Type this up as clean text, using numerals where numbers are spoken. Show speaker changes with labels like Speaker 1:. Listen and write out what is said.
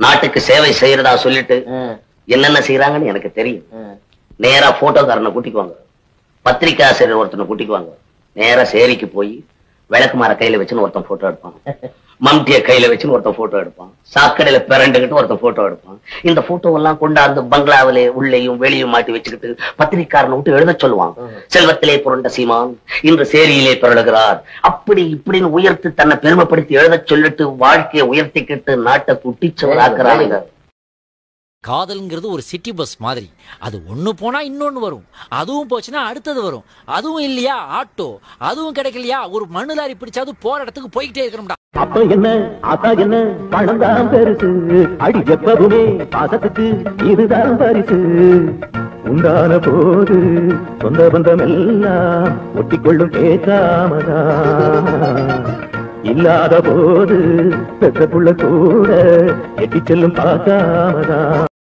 Speaker 1: நாட்டுக்கு சேவை செய்யறதா சொல்லிட்டு என்னென்ன செய்யறாங்கன்னு எனக்கு தெரியும். நேரா போட்டோக்காரனை கூட்டிக்குவாங்க, பத்திரிகை ஆசிரியர் ஒருத்தனை கூட்டிக்குவாங்க. நேரா சேரிக்கு போய் விளக்குமார கையில வச்சுன்னு ஒருத்தன் போட்டோ எடுப்பான், மம்டிய கையில வச்சுன்னு ஒருத்தன் போட்டோ எடுப்பான், சாக்கடையில பிறண்டுகிட்டு ஒருத்தன் போட்டோ எடுப்பான். இந்த போட்டோ எல்லாம் கொண்டாந்து பங்களாவிலே உள்ளேயும் வெளியும் மாட்டி வச்சுக்கிட்டு பத்திரிக்காரனை விட்டு எழுத சொல்லுவான். செல்வத்திலே புரண்ட சீமான் இன்று சேரியிலே பிறழுகிறார், அப்படி இப்படின்னு உயர்த்தி தன்னை பெருமைப்படுத்தி எழுத சொல்லிட்டு வாழ்க்கையை உயர்த்திக்கிட்டு நாட்டை குட்டிச்சவராக்குறாங்க.
Speaker 2: காதல்ங்கிறது ஒரு சிட்டி பஸ் மாதிரி. அது ஒண்ணு போனா இன்னொன்னு வரும், அதுவும் போச்சுன்னா அடுத்தது வரும், அதுவும் இல்லையா ஆட்டோ, அதுவும் கிடைக்கலையா ஒரு மண்ணு லாரி பிடிச்சாது போற இடத்துக்கு போய்கிட்டே இருக்கணும்டா.
Speaker 3: அப்ப என்ன ஆத்தா என்ன பணம் தான் பெருசு, அடி எப்பவுமே பாசத்துக்கு இதுதான் பரிசு. உண்டான போது சொந்த பந்தம் எல்லாம் ஒட்டிக்கொள்ளும் பேசாமதா, இல்லாத போது பெற்ற புள்ள கூட எட்டி செல்லும் பார்க்காமதா.